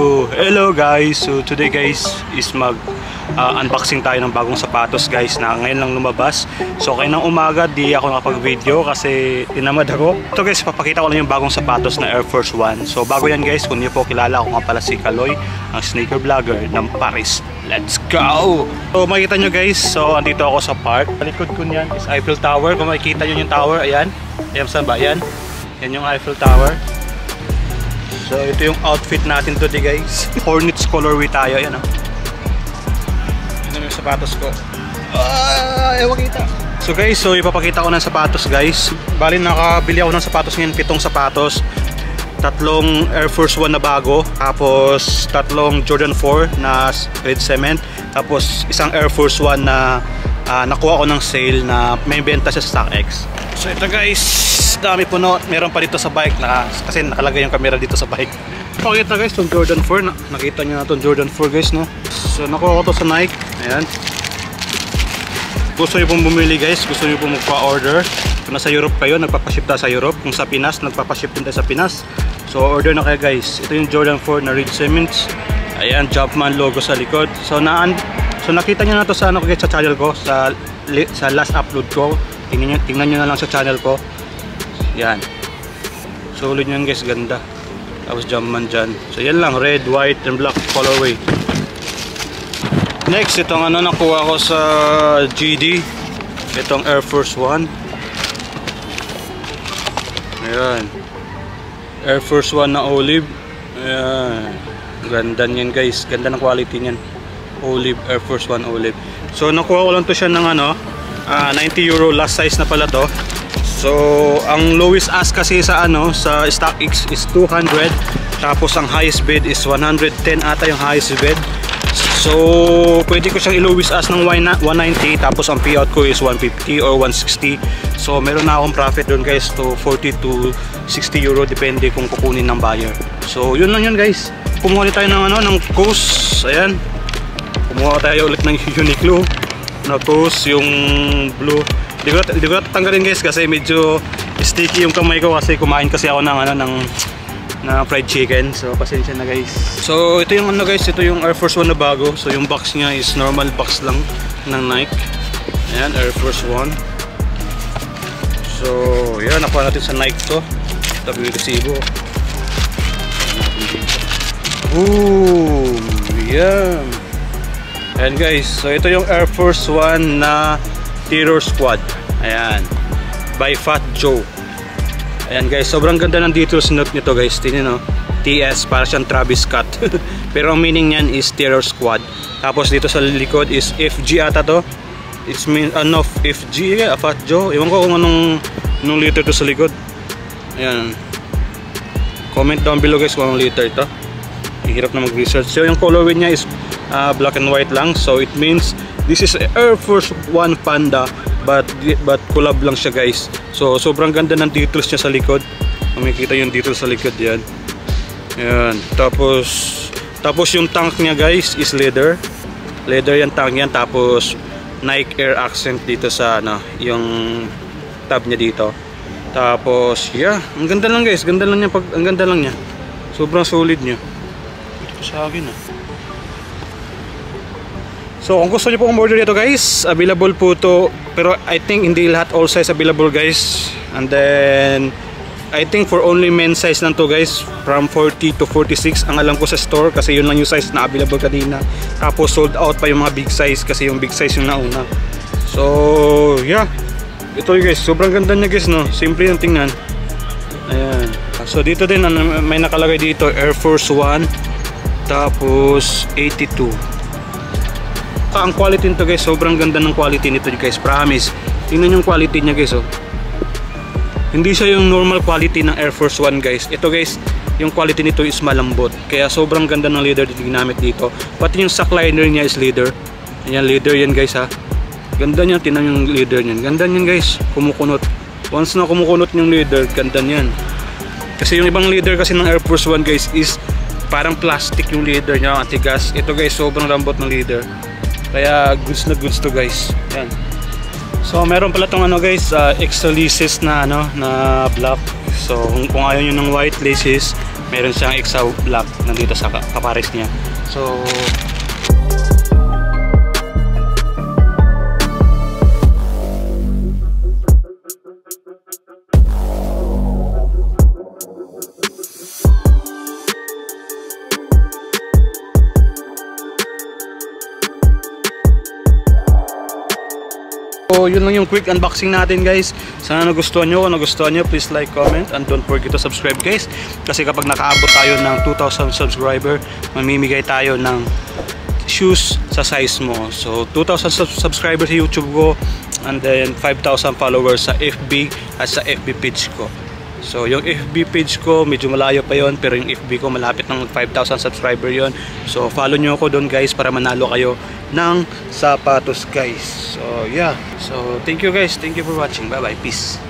Hello guys. So today guys is unboxing tayo ng bagong sapatos guys na ngayon lang lumabas. So kaninang umaga di ako nakapag-video kasi tinamad ako. Ito guys, papakita ko lang yung bagong sapatos na Air Force 1. So bago yan guys, kung niyo po kilala, ako nga pala si Kaloy, ang sneaker vlogger ng Paris. Let's go! So makikita nyo guys, so andito ako sa park. Palikod ko niyan is Eiffel Tower. Kung makikita nyo yung tower, ayan. Ayan, saan ba? Ayan. Yan yung Eiffel Tower. So ito yung outfit natin today guys. Hornets colorway tayo, ayan oh. Yan yung sapatos ko. Ewan kita. So guys, so ipapakita ko ng sapatos guys. Bali nakabili ako ng sapatos ngayon, 7 sapatos. 3 Air Force 1 na bago, tapos 3 Jordan 4 na red cement, tapos isang Air Force 1 na nakuha ko ng sale na may benta sa StockX. So ito guys, dami puno. Meron pa dito sa bike kasi nakalagay yung camera dito sa bike. Pakita guys, itong Jordan 4 nakita nyo na itong Jordan 4 guys no. So nakuha ko to sa Nike. Ayan. Gusto nyo pong bumili guys, gusto nyo pong magpa-order. Kung nasa Europe kayo, nagpapaship tayo sa Europe. Kung sa Pinas, nagpapaship din tayo sa Pinas. So order na kayo guys. Ito yung Jordan 4 na red cements. Ayan, Jumpman logo sa likod. So nakita nyo na to sa ano guys, sa channel ko, sa last upload ko. Tingnan nyo na lang sa channel ko. Yan. Solid nyo guys, ganda. Tapos Jumpman dyan. So yan lang, red, white, and black colorway. Next, itong ano nakuha ko sa GD. Itong Air Force 1. Ayan. Air Force 1 na olive. Ayan. Ganda niyan guys. Ganda ng quality niyan. Olive, Air Force 1 olive. So nakuha ko lang to siya ng ano, 90 euro. Last size na pala to. So ang lowest ask kasi sa ano, sa StockX is 200. Tapos ang highest bid is 110 ata yung highest bid. So pwede ko siyang i-lowest ask ng 190. Tapos ang payout ko is 150 or 160. So meron na akong profit doon guys, to 40 to 60 euro depende kung kukunin ng buyer. So yun lang yun guys. Kumuha tayo ng ano, ng Coast. Ayan. Kumuha tayo ulit ng Uniqlo na Coast, yung blue. Di ko tatanggalin guys kasi medyo sticky yung kamay ko kasi kumain kasi ako ng ano, ng fried chicken. So pasensya na guys. So ito yung ano guys, ito yung Air Force 1 na bago. So yung box niya is normal box lang ng Nike. Ayan, Air Force 1. So yan, nakuha natin sa Nike to. Tabi resibo. Boom! Yan. Ayan guys, so ito yung Air Force 1 na Terror Squad. Ayan, by Fat Joe. Ayan guys, sobrang ganda ng details note nito guys. Tingnan nyo, TS, para siyang Travis Scott. Pero ang meaning niyan is Terror Squad. Tapos dito sa likod is FG ata to. It's mean ano, FG, Fat Joe. Ewan ko kung anong letter to sa likod. Ayan. Comment down below guys kung anong letter ito. Hirap na mag-research. So yung colorway niya is black and white lang. So it means this is Air Force 1 Panda, but collab lang siya guys. So sobrang ganda ng details niya sa likod. Makikita yung details sa likod yan. Ayan. Tapos yung tank niya guys is leather. Leather yung tank yan. Tapos Nike Air accent dito sa ano, yung tab niya dito. Tapos yeah, ang ganda lang guys. Ganda lang niya, ang ganda lang niya. Sobrang solid niya. Ito sa akin ah. So kung gusto niyo po umorder dito guys, available po to, pero I think hindi lahat all size available guys. And then I think for only men's size lang to guys, from 40 to 46 ang alam ko sa store, kasi yun lang yung size na available kanina. Tapos sold out pa yung mga big size kasi yung big size yung nauna. So yeah, ito guys, sobrang ganda niya guys no, simple yung tingnan. Ayan. So dito din may nakalagay dito Air Force 1, tapos 82. Ang quality nito guys, sobrang ganda ng quality nito guys, promise. Tingnan yung quality niya guys oh. Hindi siya yung normal quality ng Air Force 1 guys. Ito guys, yung quality nito is malambot. Kaya sobrang ganda ng leather dito ginamit dito. Pati yung sock liner niya is leather. Ayan, leather yan guys ha. Ganda niyan, tingnan yung leather niyan. Ganda niyan guys, kumukunot. Once na kumukunot yung leather, ganda niyan. Kasi yung ibang leather kasi ng Air Force 1 guys is parang plastic yung leather niya, ang tigas. Ito guys, sobrang lambot ng leather. Kaya goods na goods to guys. Yan. So meron pala tong ano guys, extra laces na ano, na black. So kung ayaw nyo ng white laces, meron siyang extra black nandito sa kapares niya. So yun lang yung quick unboxing natin guys. Sana nagustuhan nyo. Kung nagustuhan nyo, please like, comment, and don't forget to subscribe guys. Kasi kapag nakaabot tayo ng 2,000 subscriber, mamimigay tayo ng shoes sa size mo. So 2,000 subscribers sa YouTube ko, and then 5,000 followers sa FB at sa FB page ko. So yung FB page ko medyo malayo pa yon, pero yung FB ko malapit ng 5,000 subscriber yon. So follow nyo ako doon guys para manalo kayo ng sapatos guys. So yeah, so thank you guys, thank you for watching, bye bye, peace.